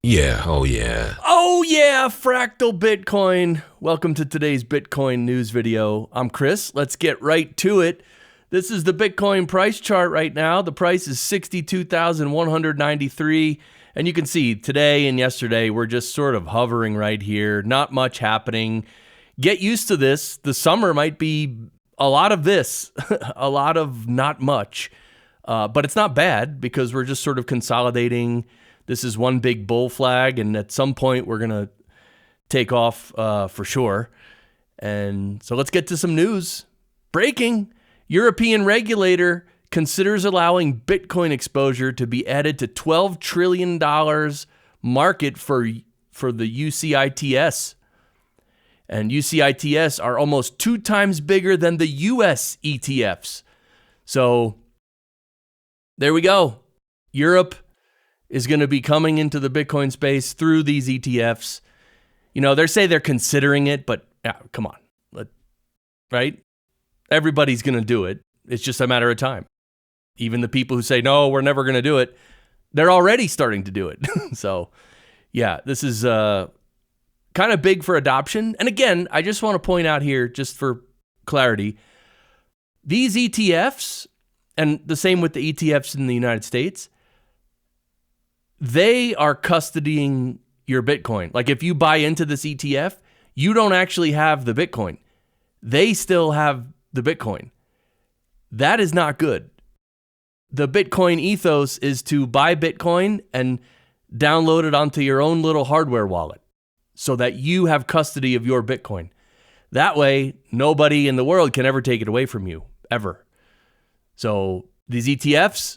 Yeah, oh yeah. Oh yeah, fractal Bitcoin. Welcome to today's Bitcoin news video. I'm Chris. Let's get right to it. This is the Bitcoin price chart right now. The price is 62,193. And you can see today and yesterday, we're just sort of hovering right here. Not much happening. Get used to this. The summer might be a lot of this, a lot of not much. But it's not bad because we're just sort of consolidating. This is one big bull flag, and at some point we're going to take off for sure. And so let's get to some news. Breaking. European regulator considers allowing Bitcoin exposure to be added to $12 trillion market for the UCITS. And UCITS are almost 2 times bigger than the US ETFs. So there we go. Europe is going to be coming into the Bitcoin space through these ETFs. You know, they say they're considering it, but come on, right? Everybody's going to do it. It's just a matter of time. Even the people who say, no, we're never going to do it, they're already starting to do it. So, yeah, this is kind of big for adoption. And again, I just want to point out here, just for clarity, these ETFs, and the same with the ETFs in the United States, they are custodying your Bitcoin. Like if you buy into this ETF, you don't actually have the Bitcoin. They still have the Bitcoin. That is not good. The Bitcoin ethos is to buy Bitcoin and download it onto your own little hardware wallet so that you have custody of your Bitcoin. That way, nobody in the world can ever take it away from you, ever. So these ETFs,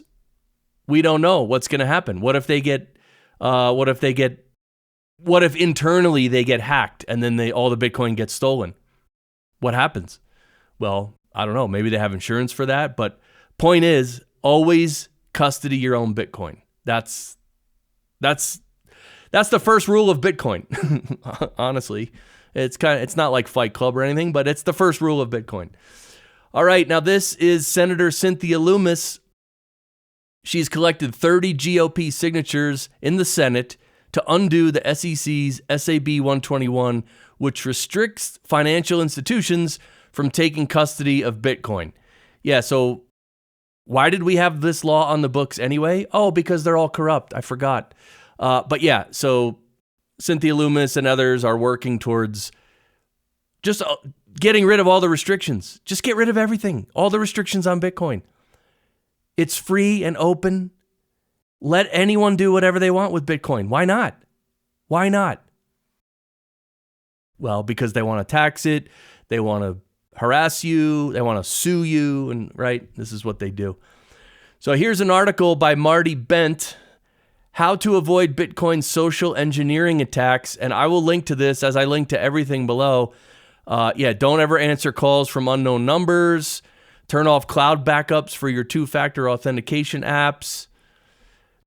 we don't know what's going to happen. What if internally they get hacked and then all the Bitcoin gets stolen? What happens? Well, I don't know. Maybe they have insurance for that. But point is, always custody your own Bitcoin. That's the first rule of Bitcoin. Honestly, it's not like Fight Club or anything, but it's the first rule of Bitcoin. All right, now this is Senator Cynthia Lumis. She's collected 30 GOP signatures in the Senate to undo the SEC's SAB 121, which restricts financial institutions from taking custody of Bitcoin. Yeah, so why did we have this law on the books anyway? Oh, because they're all corrupt. I forgot. But yeah, so Cynthia Lumis and others are working towards just getting rid of all the restrictions. Just get rid of everything, all the restrictions on Bitcoin. It's free and open. Let anyone do whatever they want with Bitcoin. Why not? Why not? Well, because they want to tax it. They want to harass you. They want to sue you. And right, this is what they do. So here's an article by Marty Bent, How to Avoid Bitcoin Social Engineering Attacks. And I will link to this as I link to everything below. Don't ever answer calls from unknown numbers. Turn off cloud backups for your 2-factor authentication apps.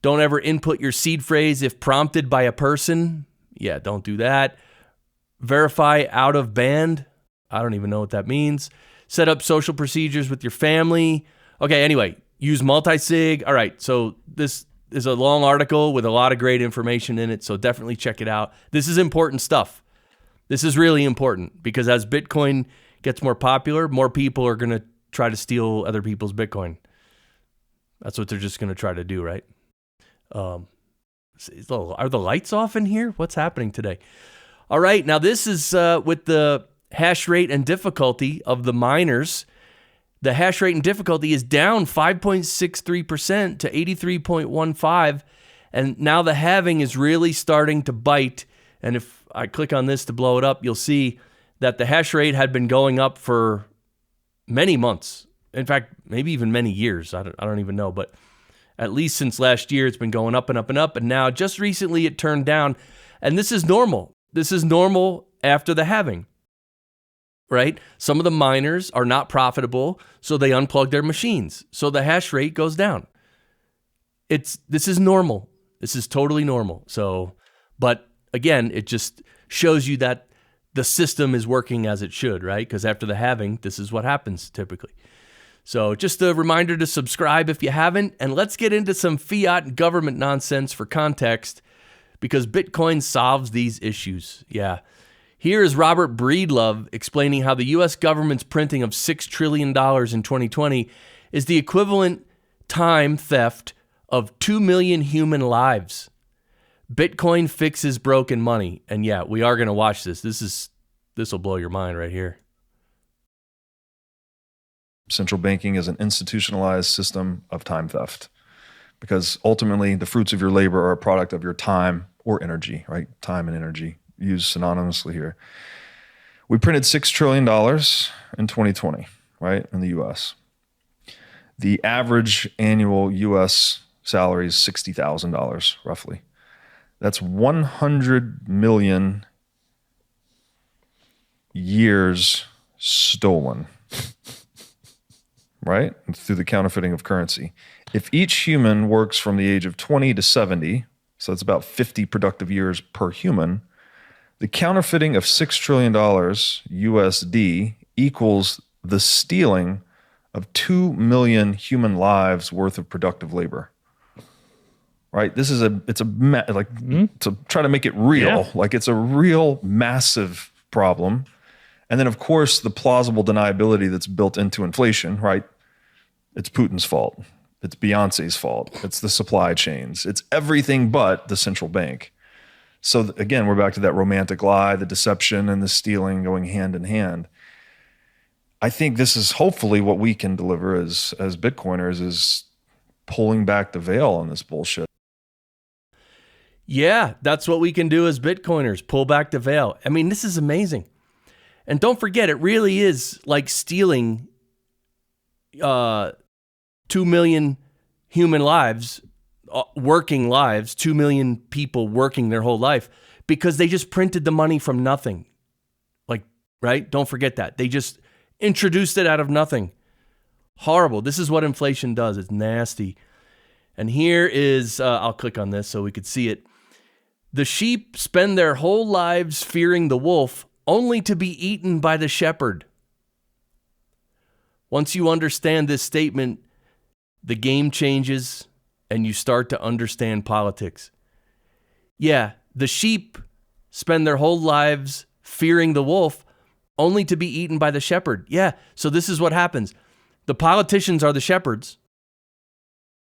Don't ever input your seed phrase if prompted by a person. Yeah, don't do that. Verify out of band. I don't even know what that means. Set up social procedures with your family. Okay, anyway, use multi-sig. All right, so this is a long article with a lot of great information in it, so definitely check it out. This is important stuff. This is really important because as Bitcoin gets more popular, more people are going to try to steal other people's Bitcoin. That's what they're just going to try to do, right? Are the lights off in here? What's happening today? All right, now this is with the hash rate and difficulty of the miners. The hash rate and difficulty is down 5.63% to 83.15, and now the halving is really starting to bite. And if I click on this to blow it up, you'll see that the hash rate had been going up for many months. In fact, maybe even many years. I don't even know, but at least since last year, it's been going up and up and up. And now just recently it turned down. And this is normal. This is normal after the halving, right? Some of the miners are not profitable, so they unplug their machines. So the hash rate goes down. This is normal. This is totally normal. So, but again, it just shows you that the system is working as it should, right? Because after the halving, this is what happens typically. So just a reminder to subscribe if you haven't, and let's get into some fiat government nonsense for context. because Bitcoin solves these issues. Yeah. Here is Robert Breedlove explaining how the U.S. government's printing of $6 trillion in 2020 is the equivalent time theft of 2 million human lives. Bitcoin fixes broken money. And yeah, we are going to watch this. This will blow your mind right here. Central banking is an institutionalized system of time theft, because ultimately the fruits of your labor are a product of your time or energy, right? Time and energy used synonymously here. We printed $6 trillion in 2020, right? In the US. The average annual US salary is $60,000 roughly. That's 100 million years stolen, right? Through the counterfeiting of currency. If each human works from the age of 20 to 70, so that's about 50 productive years per human, the counterfeiting of $6 trillion USD equals the stealing of 2 million human lives worth of productive labor. Right? This is to try to make it real, like it's a real massive problem. And then of course the plausible deniability that's built into inflation, right? It's Putin's fault. It's Beyonce's fault. It's the supply chains. It's everything but the central bank. So again, we're back to that romantic lie, the deception and the stealing going hand in hand. I think this is hopefully what we can deliver as Bitcoiners, is pulling back the veil on this bullshit. Yeah, that's what we can do as Bitcoiners, pull back the veil. I mean, this is amazing. And don't forget, it really is like stealing 2 million human lives, working lives, 2 million people working their whole life, because they just printed the money from nothing. Like, right? Don't forget that. They just introduced it out of nothing. Horrible. This is what inflation does. It's nasty. And here is, I'll click on this so we could see it. The sheep spend their whole lives fearing the wolf, only to be eaten by the shepherd. Once you understand this statement, the game changes and you start to understand politics. Yeah, the sheep spend their whole lives fearing the wolf, only to be eaten by the shepherd. Yeah, so this is what happens. The politicians are the shepherds.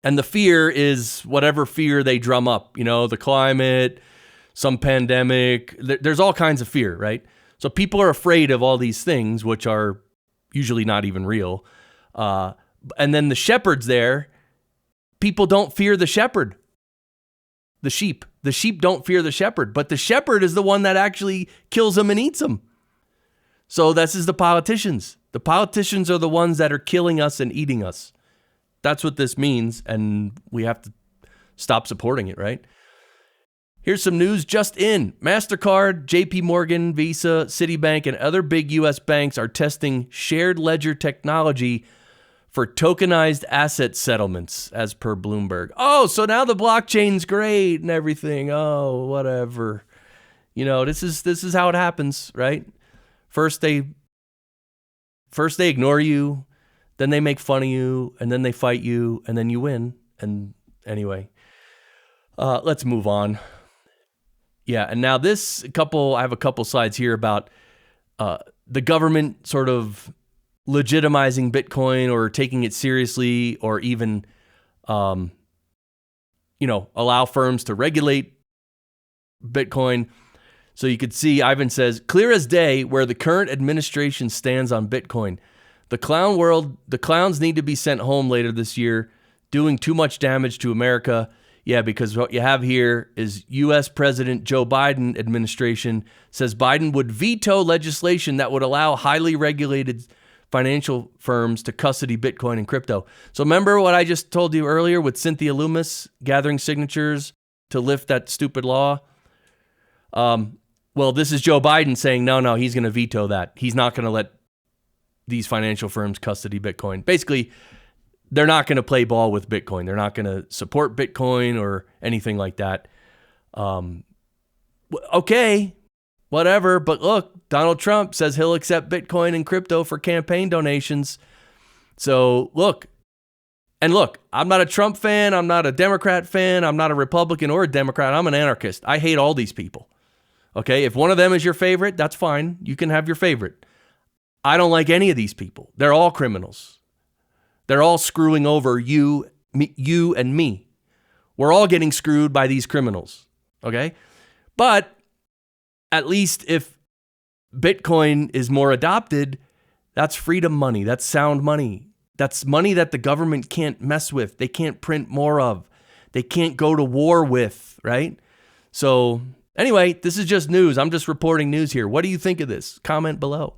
And the fear is whatever fear they drum up, the climate, some pandemic. There's all kinds of fear, right? So people are afraid of all these things, which are usually not even real. And then the shepherds there, people don't fear the shepherd, the sheep. The sheep don't fear the shepherd, but the shepherd is the one that actually kills them and eats them. So this is the politicians. The politicians are the ones that are killing us and eating us. That's what this means, and we have to stop supporting it, right? Here's some news just in. MasterCard, JP Morgan, Visa, Citibank, and other big U.S. banks are testing shared ledger technology for tokenized asset settlements, as per Bloomberg. Oh, so now the blockchain's great and everything. Oh, whatever. This is how it happens, right? First they ignore you. Then they make fun of you, and then they fight you, and then you win. And anyway, let's move on. Yeah, and now I have a couple slides here about the government sort of legitimizing Bitcoin or taking it seriously, or even, allow firms to regulate Bitcoin. So you could see, Ivan says, clear as day where the current administration stands on Bitcoin. The clowns need to be sent home later this year, doing too much damage to America. Yeah, because what you have here is U.S. President Joe Biden administration says Biden would veto legislation that would allow highly regulated financial firms to custody Bitcoin and crypto. So remember what I just told you earlier with Cynthia Lumis gathering signatures to lift that stupid law? Well, this is Joe Biden saying, no, he's going to veto that. He's not going to let these financial firms custody Bitcoin. Basically, they're not going to play ball with Bitcoin. They're not going to support Bitcoin or anything like that. Okay, whatever. But look, Donald Trump says he'll accept Bitcoin and crypto for campaign donations. So look, And look, I'm not a Trump fan. I'm not a Democrat fan. I'm not a Republican or a Democrat. I'm an anarchist. I hate all these people. Okay, if one of them is your favorite, that's fine. You can have your favorite. I don't like any of these people. They're all criminals. They're all screwing over you, and me. We're all getting screwed by these criminals. Okay, but at least if Bitcoin is more adopted, that's freedom money. That's sound money. That's money that the government can't mess with. They can't print more of. They can't go to war with, right? So anyway, this is just news. I'm just reporting news here. What do you think of this? Comment below.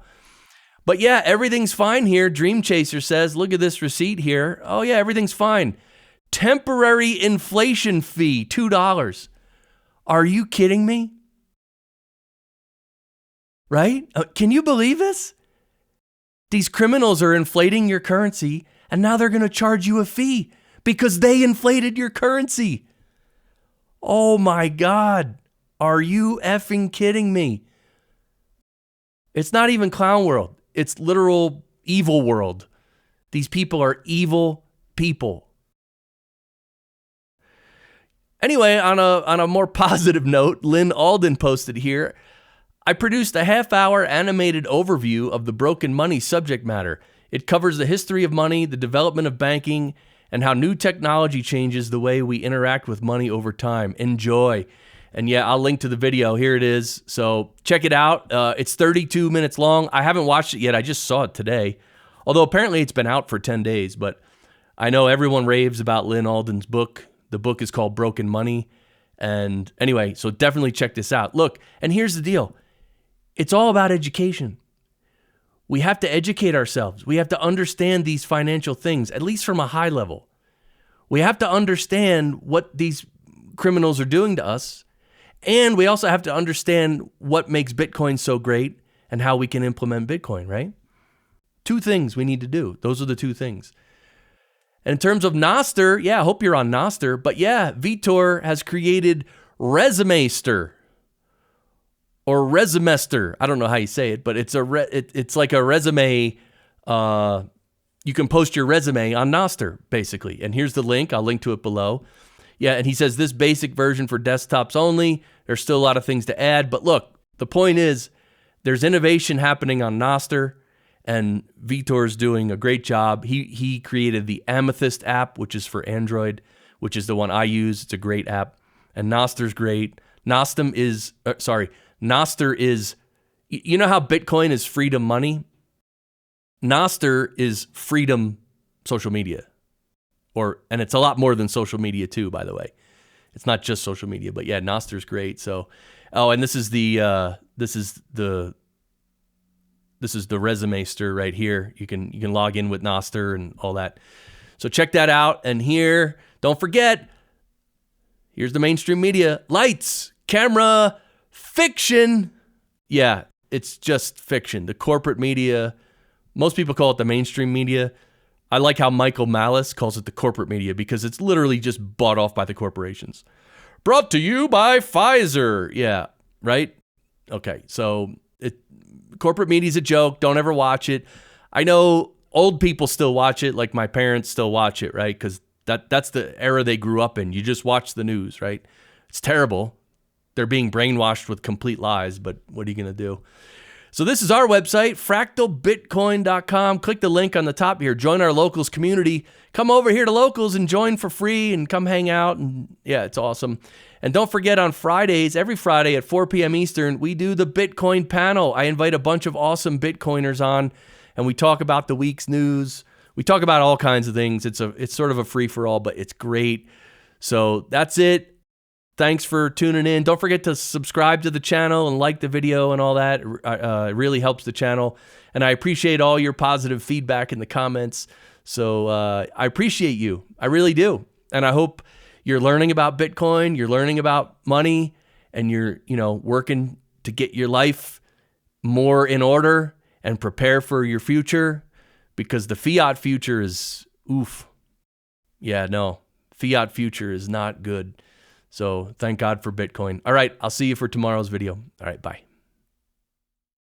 But yeah, everything's fine here. Dream Chaser says, look at this receipt here. Oh yeah, everything's fine. Temporary inflation fee, $2. Are you kidding me? Right? Can you believe this? These criminals are inflating your currency, and now they're going to charge you a fee because they inflated your currency. Oh my God. Are you effing kidding me? It's not even clown world. It's literal evil world. These people are evil people. Anyway, on a more positive note, Lyn Alden posted here, I produced a half-hour animated overview of the broken money subject matter. It covers the history of money, the development of banking, and how new technology changes the way we interact with money over time. Enjoy. And yeah, I'll link to the video. Here it is. So check it out. It's 32 minutes long. I haven't watched it yet. I just saw it today. Although apparently it's been out for 10 days. But I know everyone raves about Lyn Alden's book. The book is called Broken Money. And anyway, so definitely check this out. Look, and here's the deal. It's all about education. We have to educate ourselves. We have to understand these financial things, at least from a high level. We have to understand what these criminals are doing to us. And we also have to understand what makes Bitcoin so great and how we can implement Bitcoin, right? Two things we need to do. Those are the two things. And in terms of NOSTR, yeah, I hope you're on NOSTR. But yeah, Vitor has created Resumestr or Resumestr. I don't know how you say it, but it's it's like a resume. You can post your resume on NOSTR, basically. And here's the link. I'll link to it below. Yeah, and he says this basic version for desktops only. There's still a lot of things to add. But look, the point is there's innovation happening on NOSTR, and Vitor's doing a great job. He created the Amethyst app, which is for Android, which is the one I use. It's a great app. And NOSTR's great. NOSTR is, you know how Bitcoin is freedom money? NOSTR is freedom social media. And it's a lot more than social media too, by the way. It's not just social media, but yeah, NOSTR's great. So, and this is the Resumestr right here. You can log in with NOSTR and all that. So check that out. And here, don't forget, here's the mainstream media. Lights, camera, fiction. Yeah, it's just fiction. The corporate media, most people call it the mainstream media. I like how Michael Malice calls it the corporate media because it's literally just bought off by the corporations. Brought to you by Pfizer. Yeah, right? Okay, so corporate media is a joke. Don't ever watch it. I know old people still watch it, like my parents still watch it, right? Because that's the era they grew up in. You just watch the news, right? It's terrible. They're being brainwashed with complete lies, but what are you going to do? So this is our website, fractalbitcoin.com. Click the link on the top here. Join our Locals community. Come over here to Locals and join for free and come hang out. And yeah, it's awesome. And don't forget on Fridays, every Friday at 4 p.m. Eastern, we do the Bitcoin panel. I invite a bunch of awesome Bitcoiners on, and we talk about the week's news. We talk about all kinds of things. It's sort of a free-for-all, but it's great. So that's it. Thanks for tuning in. Don't forget to subscribe to the channel and like the video and all that. It really helps the channel. And I appreciate all your positive feedback in the comments. So I appreciate you. I really do. And I hope you're learning about Bitcoin, you're learning about money, and you're, working to get your life more in order and prepare for your future, because the fiat future is oof. Yeah, no. Fiat future is not good. So thank God for Bitcoin. All right, I'll see you for tomorrow's video. All right, bye.